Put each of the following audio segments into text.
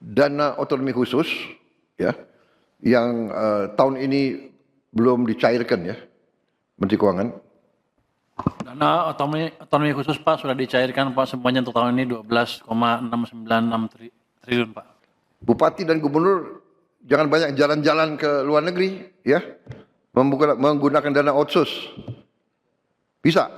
dana otonomi khusus ya yang tahun ini belum dicairkan ya, Menteri Keuangan. Dana otonomi khusus Pak sudah dicairkan Pak semuanya untuk tahun ini 12,696 triliun Pak. Bupati dan gubernur jangan banyak jalan-jalan ke luar negeri ya, menggunakan dana otsus. Bisa.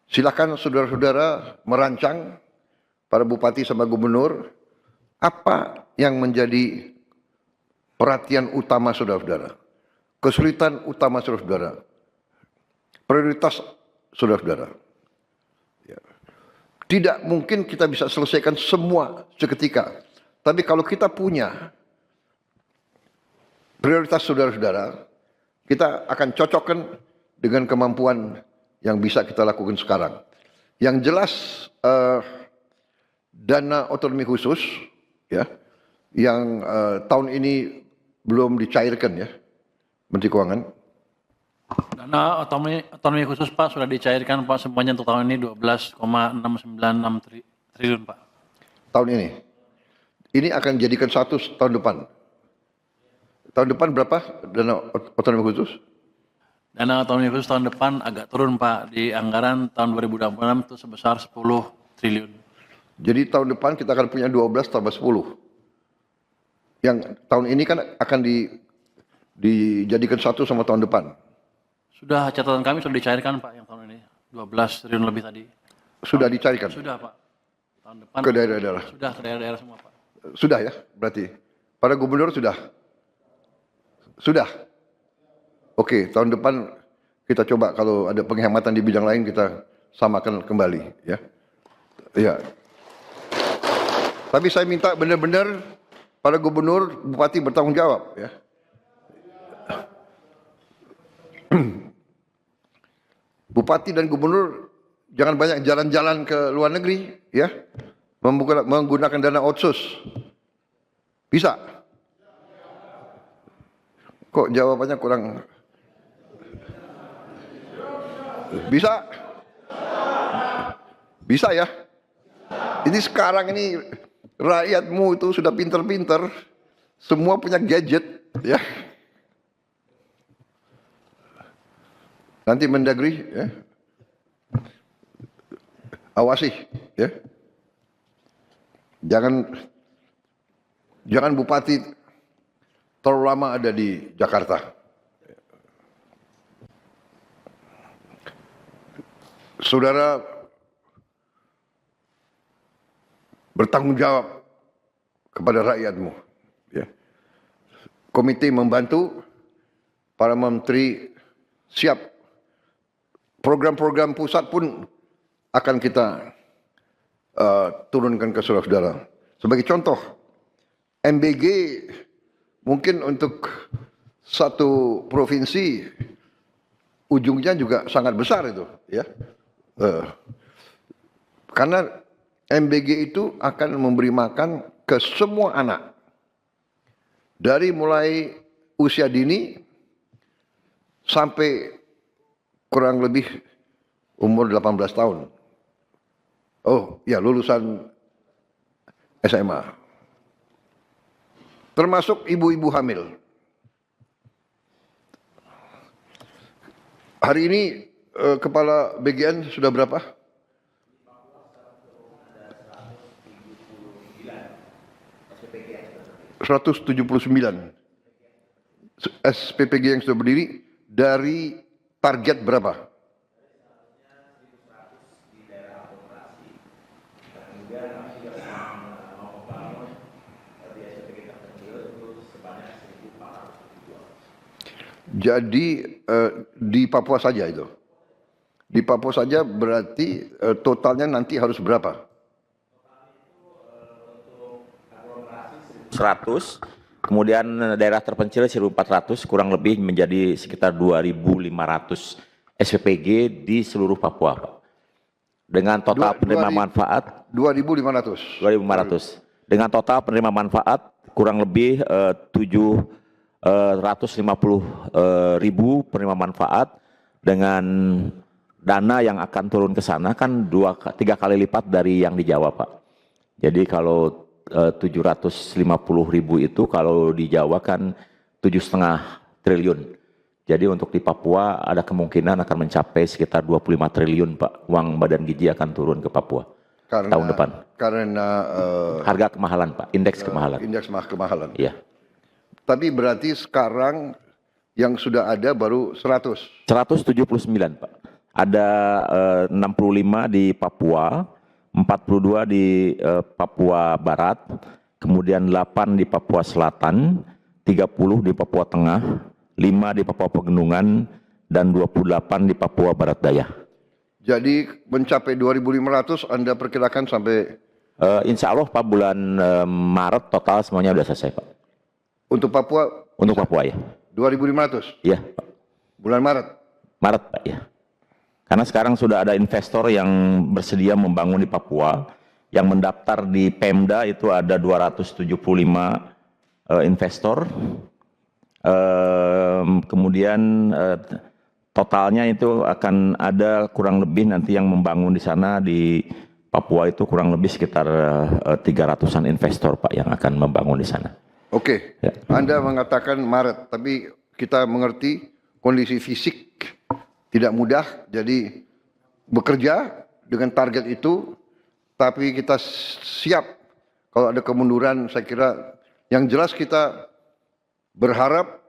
Silakan saudara-saudara merancang para bupati sama gubernur apa yang menjadi perhatian utama saudara-saudara, kesulitan utama saudara-saudara, prioritas saudara-saudara. Ya. Tidak mungkin kita bisa selesaikan semua seketika, tapi kalau kita punya prioritas saudara-saudara, kita akan cocokkan dengan kemampuan yang bisa kita lakukan sekarang. Yang jelas dana otonomi khusus ya yang tahun ini belum dicairkan ya, Menteri Keuangan. Dana otonomi khusus Pak sudah dicairkan Pak semuanya untuk tahun ini 12,696 triliun Pak. Tahun ini. Ini akan dijadikan satu tahun depan. Tahun depan berapa dana otonomi khusus? Dana otonomi khusus tahun depan agak turun Pak, di anggaran tahun 2026 itu sebesar 10 triliun. Jadi tahun depan kita akan punya 12 tambah 10. Yang tahun ini kan akan dijadikan satu sama tahun depan. Sudah, catatan kami sudah dicairkan Pak yang tahun ini, 12 triliun lebih tadi. Sudah dicarikan? Sudah Pak. Tahun depan ke daerah-daerah? Sudah, ke daerah-daerah semua Pak. Sudah ya, berarti. Para gubernur sudah? Sudah? Oke, tahun depan kita coba kalau ada penghematan di bidang lain kita samakan kembali ya. Ya. Tapi saya minta benar-benar para gubernur, bupati bertanggung jawab ya. Bupati dan gubernur jangan banyak jalan-jalan ke luar negeri ya, menggunakan dana otsus. Bisa? Kok jawabannya kurang? Bisa? Bisa ya? Ini sekarang ini rakyatmu itu sudah pinter-pinter, semua punya gadget ya. Nanti Mendagri ya, awasi ya. Jangan bupati terlalu lama ada di Jakarta. Saudara bertanggung jawab kepada rakyatmu ya. Komite membantu, para menteri siap, program-program pusat pun akan kita turunkan ke saudara-saudara. Sebagai contoh, MBG mungkin untuk satu provinsi ujungnya juga sangat besar itu ya. Karena MBG itu akan memberi makan ke semua anak dari mulai usia dini sampai kurang lebih umur 18 tahun. Oh ya, lulusan SMA. Termasuk ibu-ibu hamil. Hari ini kepala BGN sudah berapa? 179 SPPG yang sudah berdiri. Dari target berapa? Jadi di Papua saja itu. Di Papua saja berarti totalnya nanti harus berapa? 100, kemudian daerah terpencil 1.400, kurang lebih menjadi sekitar 2.500 SPPG di seluruh Papua, Pak. Dengan total penerima manfaat 2.500. 2.500. Dengan total penerima manfaat kurang lebih 750.000 penerima manfaat, dengan dana yang akan turun ke sana kan 3 kali lipat dari yang di Jawa, Pak. Jadi kalau 750.000 itu kalau di Jawa kan 7,5 triliun. Jadi untuk di Papua ada kemungkinan akan mencapai sekitar 25 triliun Pak, uang Badan Gizi akan turun ke Papua tahun depan. Karena Harga kemahalan Pak, indeks kemahalan. indeks kemahalan. Iya. Tapi berarti sekarang yang sudah ada baru 100. 179 Pak. Ada 65 di Papua, 42 di Papua Barat, kemudian 8 di Papua Selatan, 30 di Papua Tengah, 5 di Papua Pegunungan, dan 28 di Papua Barat Daya. Jadi mencapai 2.500 Anda perkirakan sampai Insya Allah Pak bulan Maret total semuanya sudah selesai Pak. untuk Papua Untuk Papua ya. 2.500 Iya Pak. bulan Maret. Maret Pak ya. Karena sekarang sudah ada investor yang bersedia membangun di Papua, yang mendaftar di Pemda itu ada 275 investor. Kemudian totalnya itu akan ada kurang lebih nanti yang membangun di sana di Papua itu kurang lebih sekitar 300-an investor Pak yang akan membangun di sana. Oke, Ya. Anda mengatakan Maret, tapi kita mengerti kondisi fisik tidak mudah, jadi bekerja dengan target itu, tapi kita siap kalau ada kemunduran. Saya kira yang jelas kita berharap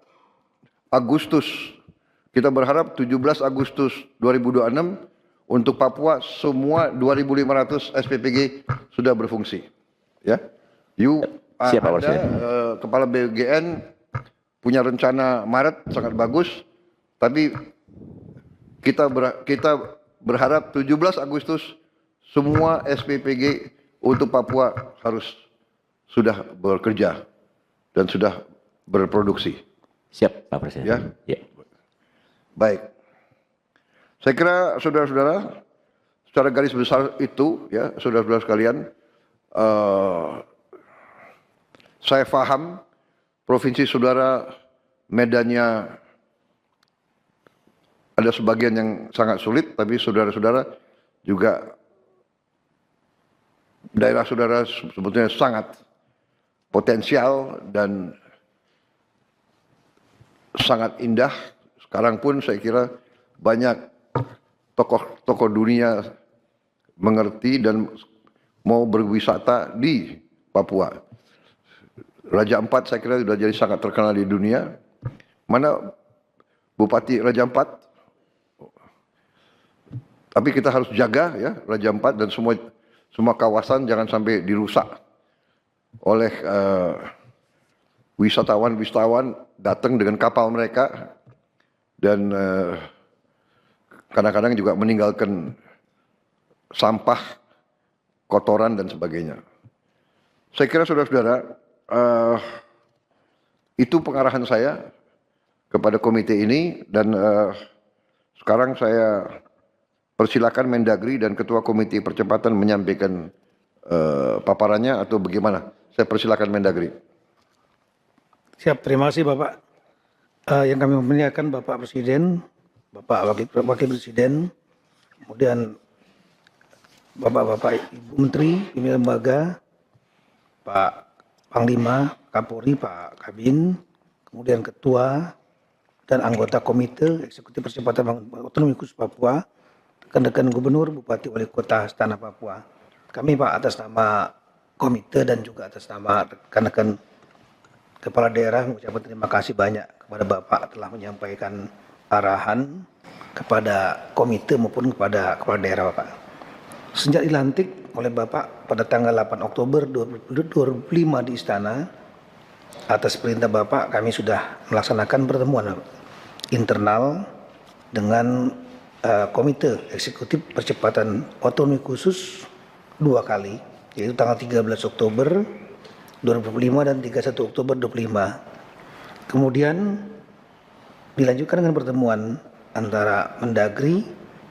Agustus, kita berharap 17 Agustus 2026 untuk Papua semua 2.500 SPPG sudah berfungsi. Ya, Siap, Pak Anda, Presiden. Kepala BGN punya rencana Maret sangat bagus, tapi kita berharap 17 Agustus semua SPPG untuk Papua harus sudah bekerja dan sudah berproduksi. Siap Pak Presiden. Ya. Ya. Baik. Saya kira saudara-saudara, secara garis besar itu ya, saudara-saudara sekalian, saya paham provinsi saudara medannya ada sebagian yang sangat sulit, tapi saudara-saudara juga daerah saudara sebetulnya sangat potensial dan sangat indah. Sekarang pun saya kira banyak tokoh-tokoh dunia mengerti dan mau berwisata di Papua. Raja Ampat saya kira sudah jadi sangat terkenal di dunia. Mana Bupati Raja Ampat? Tapi kita harus jaga ya Raja Ampat dan semua kawasan jangan sampai dirusak oleh wisatawan datang dengan kapal mereka dan kadang-kadang juga meninggalkan sampah, kotoran dan sebagainya. Saya kira saudara-saudara, itu pengarahan saya kepada komite ini dan sekarang saya persilakan Mendagri dan Ketua Komite Percepatan menyampaikan paparannya atau bagaimana. Saya persilakan Mendagri. Siap, terima kasih Bapak. Yang kami muliakan Bapak Presiden, Bapak Wakil Presiden, kemudian Bapak-Bapak Ibu Menteri, pimpinan lembaga, Pak Panglima, Kapolri, Pak Kabin, kemudian Ketua dan anggota Komite Eksekutif Percepatan Otonomi Khusus Papua, rekan-rekan Gubernur, Bupati, Wali Kota, Tanah Papua. Kami Pak atas nama komite dan juga atas nama rekan-rekan Kepala Daerah mengucapkan terima kasih banyak kepada Bapak telah menyampaikan arahan kepada komite maupun kepada Kepala Daerah Bapak. Sejak dilantik oleh Bapak pada tanggal 8 Oktober 2005 di Istana, atas perintah Bapak kami sudah melaksanakan pertemuan internal dengan Komite Eksekutif Percepatan Otonomi Khusus 2 kali, yaitu tanggal 13 Oktober 2005 dan 31 Oktober 2005. Kemudian dilanjutkan dengan pertemuan antara Mendagri,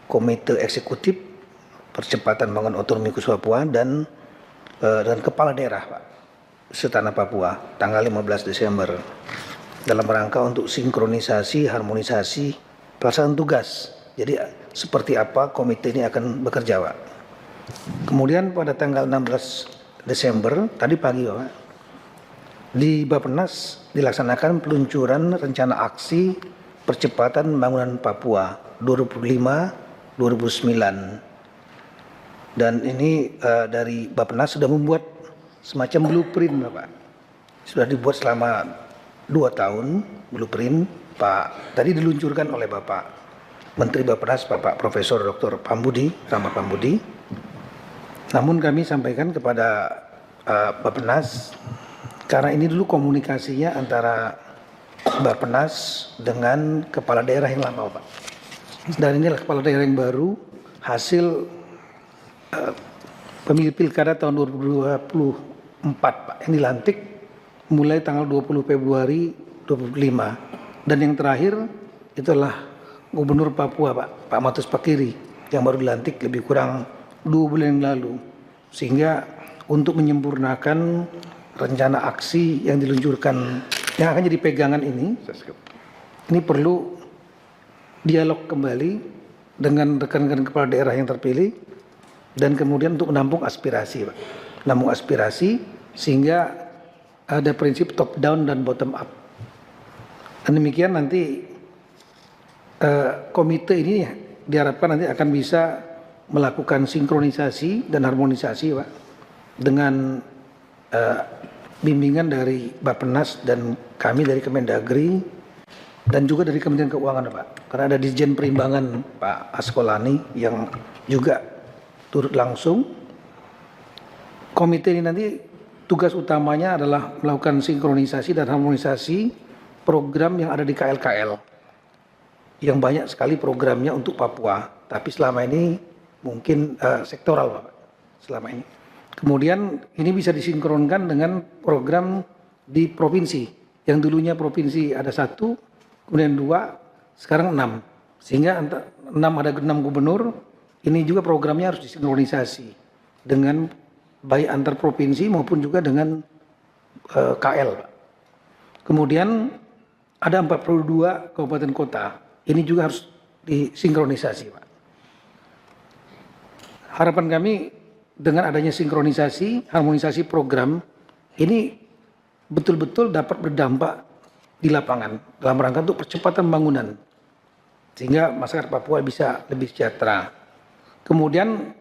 Komite Eksekutif Percepatan Pembangunan Otonomi Khusus Papua dan Kepala Daerah Pak setanah Papua tanggal 15 Desember dalam rangka untuk sinkronisasi, harmonisasi pelaksanaan tugas. Jadi seperti apa komite ini akan bekerja Pak. Kemudian pada tanggal 16 Desember, tadi pagi Bapak, di Bappenas dilaksanakan peluncuran rencana aksi percepatan pembangunan Papua 2005-2009. Dan ini dari Bappenas sudah membuat semacam blueprint Bapak. Sudah dibuat selama 2 tahun blueprint Pak. Tadi diluncurkan oleh Bapak Menteri Bappenas Bapak Profesor Dr. Pambudi, Rahmat Pambudi. Namun kami sampaikan kepada Bappenas, karena ini dulu komunikasinya antara Bappenas dengan kepala daerah yang lama Pak. Dan inilah kepala daerah yang baru hasil pemilu pilkada tahun 2024 Pak, yang dilantik mulai tanggal 20 Februari 2025. Dan yang terakhir itulah Gubernur Papua Pak Matus Pakiri yang baru dilantik lebih kurang 2 bulan yang lalu. Sehingga untuk menyempurnakan rencana aksi yang diluncurkan yang akan jadi pegangan ini perlu dialog kembali dengan rekan-rekan kepala daerah yang terpilih dan kemudian untuk menampung aspirasi Pak. Menampung aspirasi sehingga ada prinsip top down dan bottom up. Dan demikian nanti komite ini diharapkan nanti akan bisa melakukan sinkronisasi dan harmonisasi Pak dengan bimbingan dari Bappenas dan kami dari Kemendagri dan juga dari Kementerian Keuangan Pak. Karena ada Dirjen Perimbangan Pak Askolani yang juga turut langsung. Komite ini nanti tugas utamanya adalah melakukan sinkronisasi dan harmonisasi program yang ada di KL-KL. Yang banyak sekali programnya untuk Papua, tapi selama ini mungkin sektoral Bapak, selama ini. Kemudian ini bisa disinkronkan dengan program di provinsi, yang dulunya provinsi ada 1, kemudian 2, sekarang 6. Sehingga ada 6 gubernur, ini juga programnya harus disinkronisasi dengan baik antar provinsi maupun juga dengan KL. Kemudian ada 42 kabupaten kota. Ini juga harus disinkronisasi, Pak. Harapan kami dengan adanya sinkronisasi, harmonisasi program, ini betul-betul dapat berdampak di lapangan dalam rangka untuk percepatan pembangunan. Sehingga masyarakat Papua bisa lebih sejahtera. Kemudian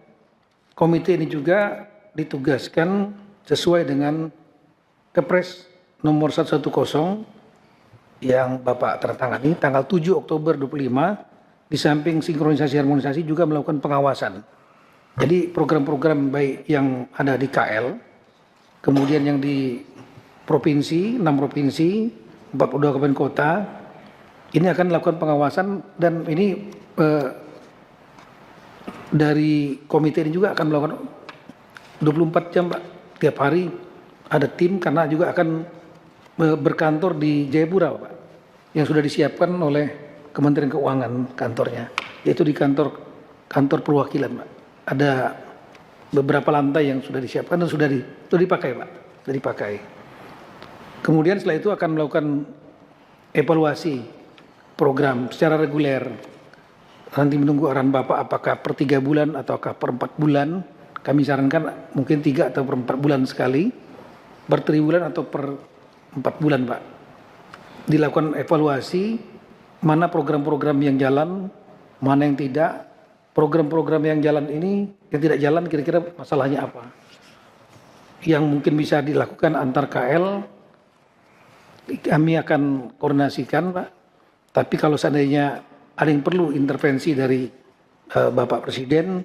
komite ini juga ditugaskan sesuai dengan Kepres nomor 110 yang Bapak tertangani tanggal 7 Oktober 25, di samping sinkronisasi harmonisasi juga melakukan pengawasan. Jadi program-program baik yang ada di KL, kemudian yang di provinsi, 6 provinsi, 42 kabupaten kota, ini akan melakukan pengawasan dan ini dari komite ini juga akan melakukan 24 jam Pak, tiap hari ada tim karena juga akan berkantor di Jayapura Pak, yang sudah disiapkan oleh Kementerian Keuangan kantornya, yaitu di kantor perwakilan Pak. Ada beberapa lantai yang sudah disiapkan dan sudah dipakai Pak, sudah dipakai. Kemudian setelah itu akan melakukan evaluasi program secara reguler. Nanti menunggu arahan Bapak apakah per 3 bulan ataukah per 4 bulan. Kami sarankan mungkin 3 atau per 4 bulan sekali, per 3 bulan atau per 4 bulan Pak. Dilakukan evaluasi mana program-program yang jalan, mana yang tidak. Program-program yang jalan ini, yang tidak jalan kira-kira masalahnya apa. Yang mungkin bisa dilakukan antar KL, kami akan koordinasikan Pak. Tapi kalau seandainya ada yang perlu intervensi dari Bapak Presiden,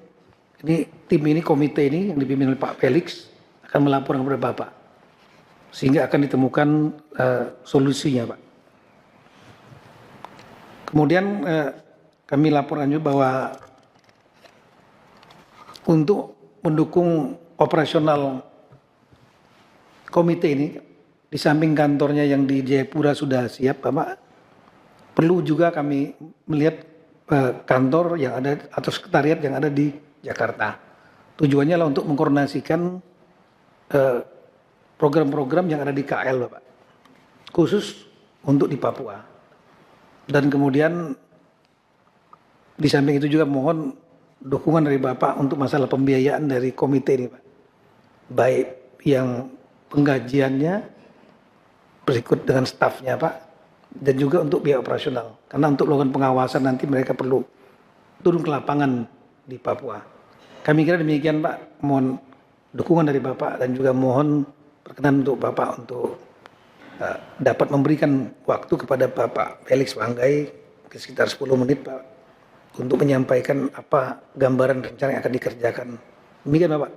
ini tim ini, komite ini yang dipimpin oleh Pak Felix akan melaporkan kepada Bapak. Sehingga akan ditemukan solusinya Pak. Kemudian kami laporkan juga bahwa untuk mendukung operasional komite ini, di samping kantornya yang di Jayapura sudah siap Bapak, perlu juga kami melihat kantor yang ada atau sekretariat yang ada di Jakarta. Tujuannya adalah untuk mengkoordinasikan program-program yang ada di KL Bapak, khusus untuk di Papua. Dan kemudian di samping itu juga mohon dukungan dari Bapak untuk masalah pembiayaan dari komite ini Pak. Baik yang penggajiannya berikut dengan stafnya Pak, dan juga untuk biaya operasional. Karena untuk melakukan pengawasan nanti mereka perlu turun ke lapangan di Papua. Kami kira demikian Pak, mohon dukungan dari Bapak dan juga mohon perkenan untuk Bapak untuk dapat memberikan waktu kepada Bapak Felix Wanggai sekitar 10 menit Pak untuk menyampaikan apa gambaran rencana yang akan dikerjakan. Demikian Bapak.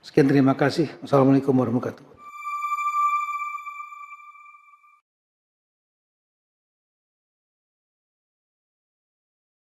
Sekian terima kasih. Wassalamualaikum warahmatullahi wabarakatuh.